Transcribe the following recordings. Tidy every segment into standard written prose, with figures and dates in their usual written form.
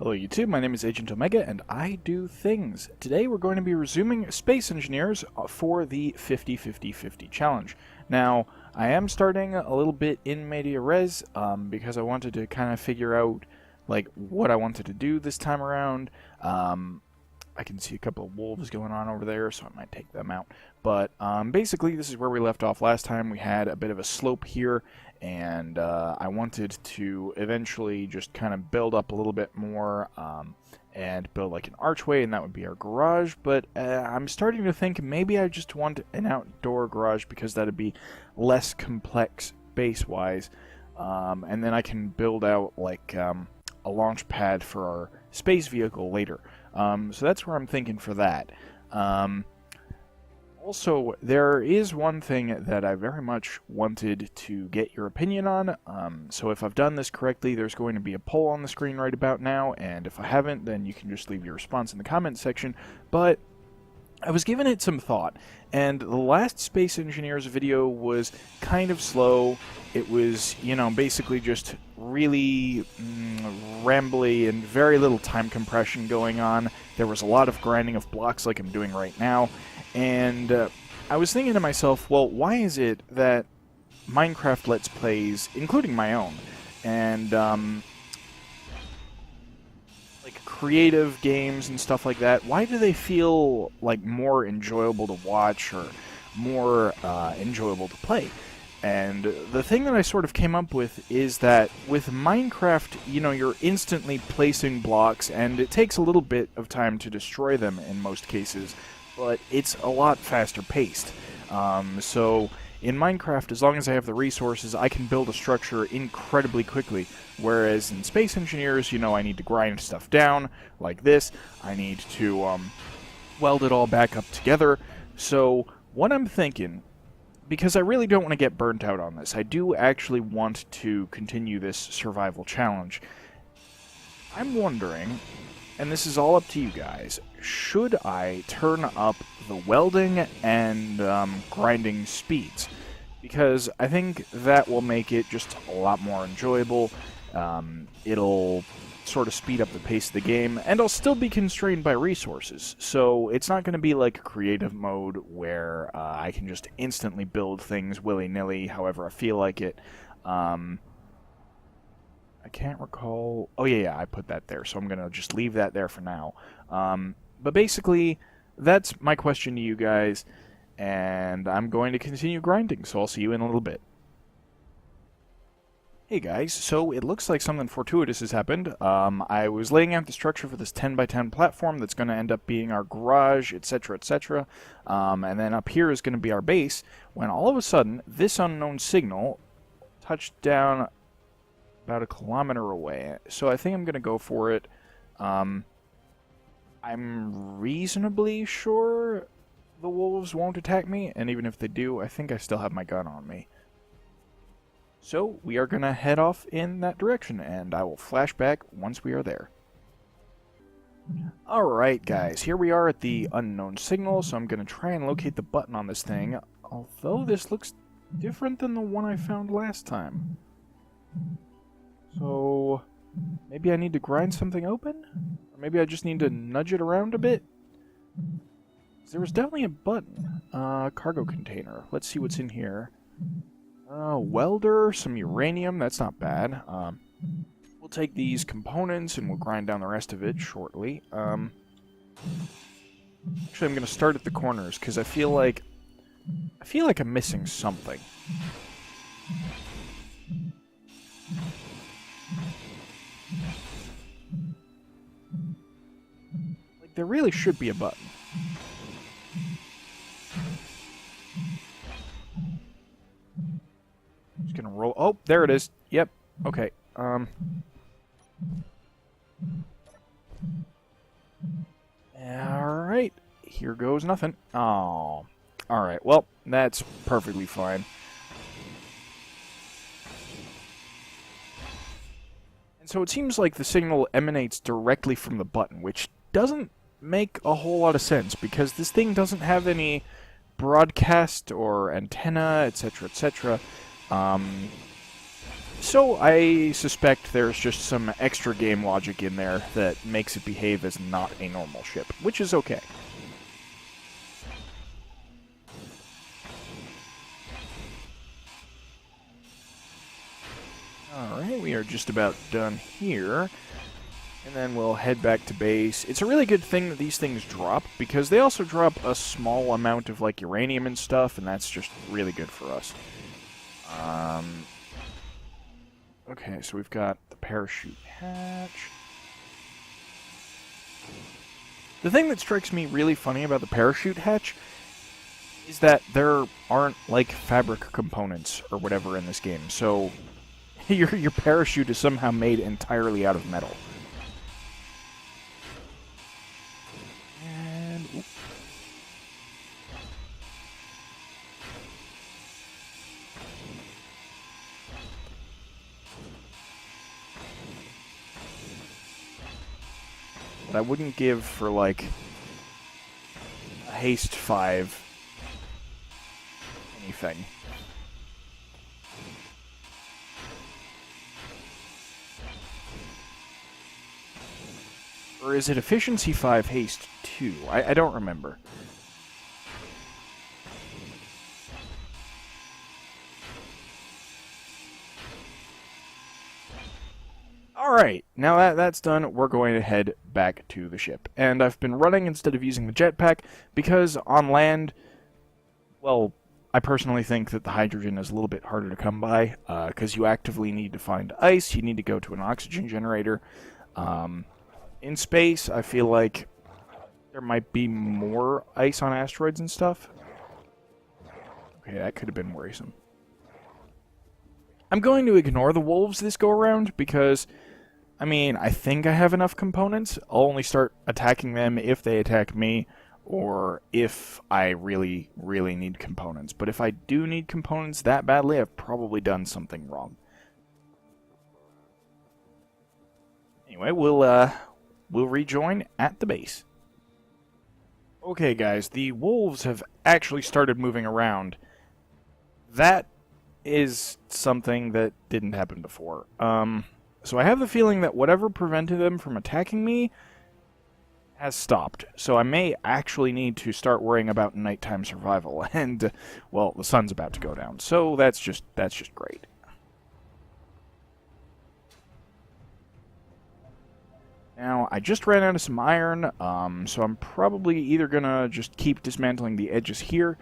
Hello YouTube, my name is Agent Omega and I do things. Today we're going to be resuming Space Engineers for the 50-50-50 challenge. Now, I am starting a little bit in media res because I wanted to kind of figure out like what I wanted to do this time around. I can see a couple of wolves going on over there, so I might take them out. But basically, this is where we left off last time. We had a bit of a slope here, and I wanted to eventually just kind of build up a little bit more and build like an archway, and that would be our garage. But I'm starting to think maybe I just want an outdoor garage because that would be less complex base-wise. And then I can build out like a launch pad for our space vehicle later. So that's where I'm thinking for that. Also, there is one thing that I very much wanted to get your opinion on. So if I've done this correctly, there's going to be a poll on the screen right about now, and if I haven't, then you can just leave your response in the comments section. But I was giving it some thought, and the last Space Engineers video was kind of slow. It was, you know, basically just really rambly and very little time compression going on. There was a lot of grinding of blocks like I'm doing right now, and I was thinking to myself, well, why is it that Minecraft Let's Plays, including my own, and like creative games and stuff like that, why do they feel like more enjoyable to watch or more enjoyable to play? And the thing that I sort of came up with is that with Minecraft, you know, you're instantly placing blocks, and it takes a little bit of time to destroy them in most cases, but it's a lot faster paced. So in Minecraft, as long as I have the resources, I can build a structure incredibly quickly. Whereas in Space Engineers, you know, I need to grind stuff down like this. I need to weld it all back up together. So what I'm thinking, because I really don't want to get burnt out on this, I do actually want to continue this survival challenge. I'm wondering, and this is all up to you guys, should I turn up the welding and grinding speeds? Because I think that will make it just a lot more enjoyable. It'll sort of speed up the pace of the game, and I'll still be constrained by resources. So it's not going to be like a creative mode where I can just instantly build things willy-nilly however I feel like it. I can't recall. Oh, yeah, I put that there, so I'm going to just leave that there for now. But basically, that's my question to you guys, and I'm going to continue grinding, so I'll see you in a little bit. Hey guys, so it looks like something fortuitous has happened. I was laying out the structure for this 10x10 platform that's going to end up being our garage, etc., etc. And then up here is going to be our base, when all of a sudden, this unknown signal touched down about a kilometer away. So I think I'm going to go for it. I'm reasonably sure the wolves won't attack me, and even if they do, I think I still have my gun on me. So we are going to head off in that direction, and I will flash back once we are there. Alright guys, here we are at the unknown signal, so I'm going to try and locate the button on this thing, although this looks different than the one I found last time. So maybe I need to grind something open? Or maybe I just need to nudge it around a bit? There was definitely a button. Cargo container. Let's see what's in here. Welder, some uranium, that's not bad. We'll take these components and we'll grind down the rest of it shortly. Actually, I'm going to start at the corners because I feel like I'm missing something. Like, there really should be a button. Just gonna roll. Oh, there it is. Yep. Okay. Alright. Here goes nothing. Oh. Alright, well, that's perfectly fine. And so it seems like the signal emanates directly from the button, which doesn't make a whole lot of sense, because this thing doesn't have any broadcast or antenna, etc., etc. So I suspect there's just some extra game logic in there that makes it behave as not a normal ship, which is okay. Alright, we are just about done here. And then we'll head back to base. It's a really good thing that these things drop, because they also drop a small amount of, like, uranium and stuff, and that's just really good for us. Okay, so we've got the parachute hatch. The thing that strikes me really funny about the parachute hatch is that there aren't, like, fabric components or whatever in this game, so your parachute is somehow made entirely out of metal. And oops. What I wouldn't give for, like, a haste 5 anything. Or is it efficiency 5, haste 2? I don't remember. Alright, now that's done, we're going to head back to the ship. And I've been running instead of using the jetpack, because on land, well, I personally think that the hydrogen is a little bit harder to come by, because you actively need to find ice, you need to go to an oxygen generator. In space, I feel like there might be more ice on asteroids and stuff. Okay, that could have been worrisome. I'm going to ignore the wolves this go-around, because, I mean, I think I have enough components. I'll only start attacking them if they attack me, or if I really, really need components. But if I do need components that badly, I've probably done something wrong. Anyway, we'll rejoin at the base. Okay, guys, the wolves have actually started moving around. That is something that didn't happen before. So I have the feeling that whatever prevented them from attacking me has stopped. So I may actually need to start worrying about nighttime survival. And, well, the sun's about to go down. So that's just great. Now, I just ran out of some iron, so I'm probably either gonna just keep dismantling the edges here,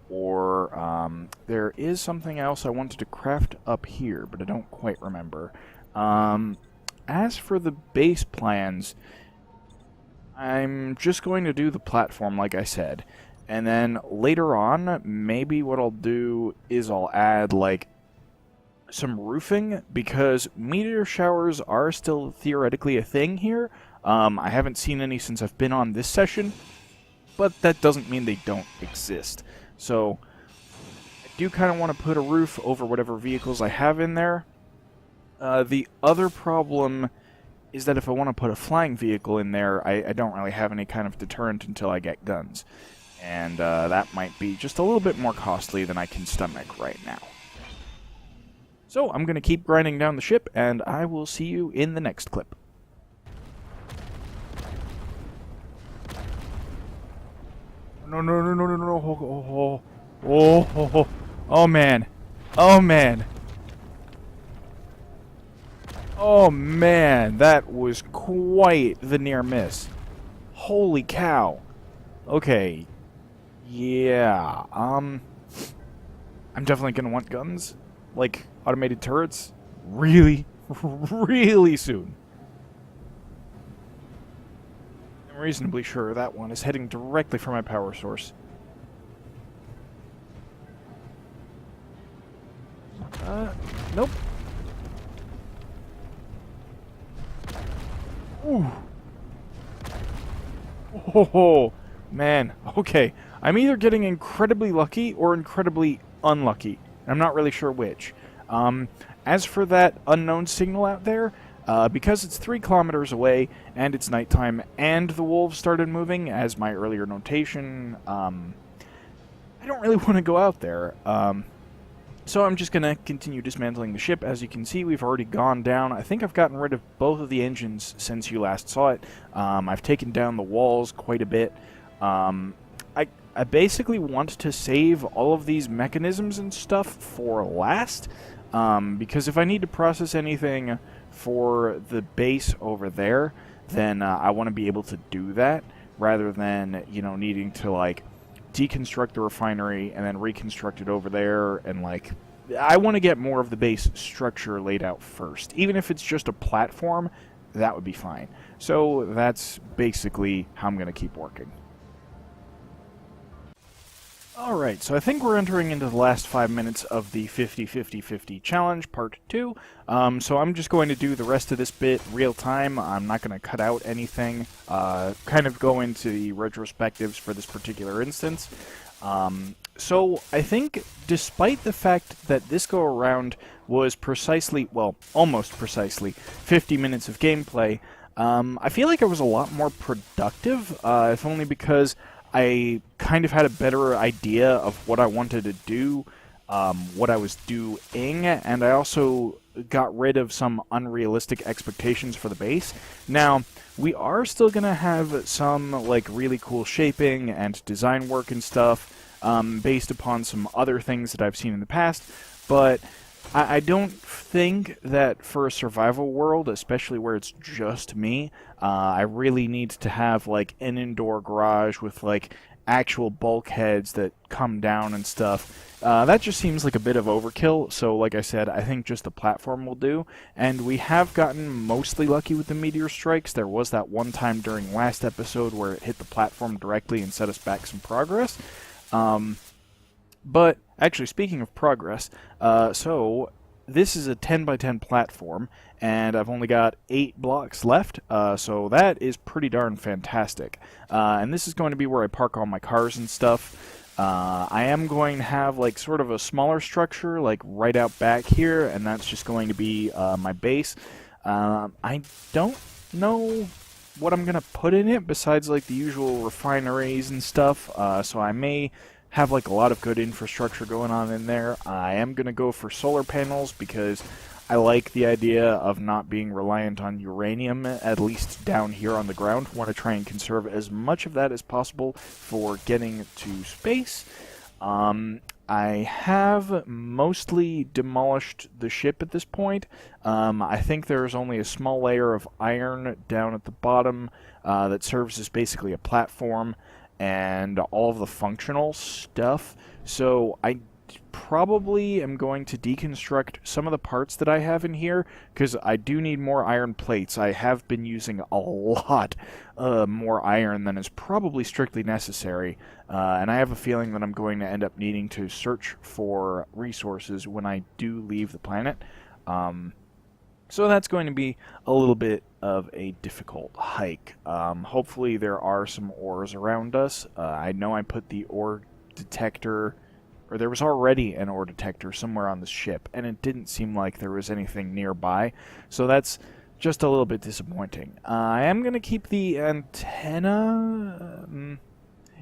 or there is something else I wanted to craft up here, but I don't quite remember. As for the base plans, I'm just going to do the platform like I said, and then later on, maybe what I'll do is I'll add, like, some roofing, because meteor showers are still theoretically a thing here. I haven't seen any since I've been on this session, but that doesn't mean they don't exist. So I do kind of want to put a roof over whatever vehicles I have in there. The other problem is that if I want to put a flying vehicle in there, I don't really have any kind of deterrent until I get guns. And that might be just a little bit more costly than I can stomach right now. So I'm going to keep grinding down the ship, and I will see you in the next clip. No, no, no, no, no, no. Oh, man. Oh, man. Oh, man. That was quite the near miss. Holy cow. Okay. Yeah. I'm definitely going to want guns. Like, automated turrets. Really, really soon. I'm reasonably sure that one is heading directly for my power source. Nope. Ooh. Oh, man. Okay. I'm either getting incredibly lucky or incredibly unlucky. I'm not really sure which. As for that unknown signal out there, because it's 3 kilometers away, and it's nighttime, and the wolves started moving, as my earlier notation, I don't really want to go out there. So I'm just going to continue dismantling the ship. As you can see, we've already gone down. I think I've gotten rid of both of the engines since you last saw it. I've taken down the walls quite a bit. I basically want to save all of these mechanisms and stuff for last, because if I need to process anything for the base over there, then I want to be able to do that, rather than, you know, needing to, like, deconstruct the refinery and then reconstruct it over there, and, like, I want to get more of the base structure laid out first. Even if it's just a platform, that would be fine. So that's basically how I'm going to keep working. Alright, so I think we're entering into the last 5 minutes of the 50-50-50 challenge, part 2. So I'm just going to do the rest of this bit real time. I'm not going to cut out anything, kind of go into the retrospectives for this particular instance. So I think, despite the fact that this go-around was precisely, well, almost precisely, 50 minutes of gameplay, I feel like I was a lot more productive, if only because I kind of had a better idea of what I wanted to do, what I was doing, and I also got rid of some unrealistic expectations for the base. Now, we are still going to have some, like, really cool shaping and design work and stuff, based upon some other things that I've seen in the past, but I don't think that for a survival world, especially where it's just me, I really need to have, like, an indoor garage with, like, actual bulkheads that come down and stuff. That just seems like a bit of overkill, so like I said, I think just the platform will do. And we have gotten mostly lucky with the meteor strikes. There was that one time during last episode where it hit the platform directly and set us back some progress. But, actually, speaking of progress, so this is a 10 by 10 platform, and I've only got 8 blocks left, so that is pretty darn fantastic. And this is going to be where I park all my cars and stuff. I am going to have, like, sort of a smaller structure, like, right out back here, and that's just going to be my base. I don't know what I'm going to put in it besides, like, the usual refineries and stuff, so I may have, like, a lot of good infrastructure going on in there. I am going to go for solar panels because I like the idea of not being reliant on uranium, at least down here on the ground. Want to try and conserve as much of that as possible for getting to space. I have mostly demolished the ship at this point. I think there's only a small layer of iron down at the bottom that serves as basically a platform, and all of the functional stuff. So I probably am going to deconstruct some of the parts that I have in here, because I do need more iron plates. I have been using a lot more iron than is probably strictly necessary, and I have a feeling that I'm going to end up needing to search for resources when I do leave the planet. So that's going to be a little bit of a difficult hike. Hopefully there are some ores around us. I know I put the ore detector, or there was already an ore detector somewhere on the ship, and it didn't seem like there was anything nearby. So that's just a little bit disappointing. I am going to keep the antenna.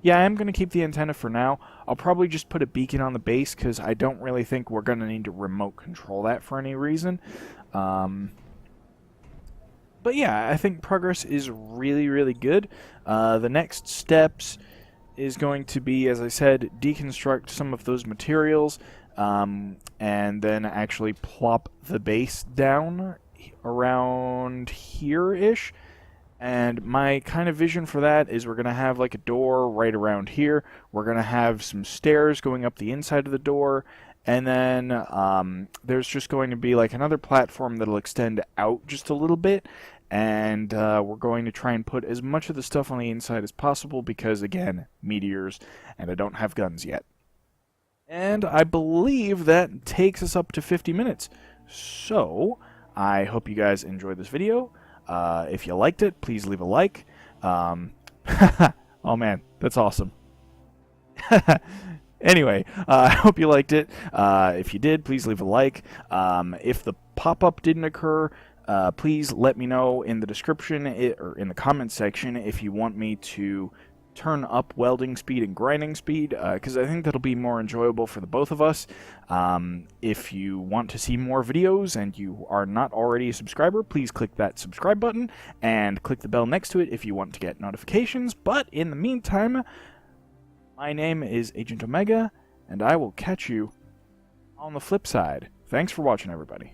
Yeah, I am going to keep the antenna for now. I'll probably just put a beacon on the base, because I don't really think we're going to need to remote control that for any reason. But yeah, I think progress is really, really good. The next steps is going to be, as I said, deconstruct some of those materials, and then actually plop the base down around here-ish. And my kind of vision for that is we're going to have, like, a door right around here. We're going to have some stairs going up the inside of the door. And then there's just going to be, like, another platform that'll extend out just a little bit. And we're going to try and put as much of the stuff on the inside as possible because, again, meteors, and I don't have guns yet. And I believe that takes us up to 50 minutes. So, I hope you guys enjoyed this video. If you liked it, please leave a like. Oh man, that's awesome. Anyway, I hope you liked it. If you did, please leave a like. If the pop-up didn't occur, please let me know in the description or in the comment section if you want me to turn up welding speed and grinding speed, because I think that'll be more enjoyable for the both of us. If you want to see more videos and you are not already a subscriber, please click that subscribe button and click the bell next to it if you want to get notifications. But in the meantime, my name is Agent Omega, and I will catch you on the flip side. Thanks for watching, everybody.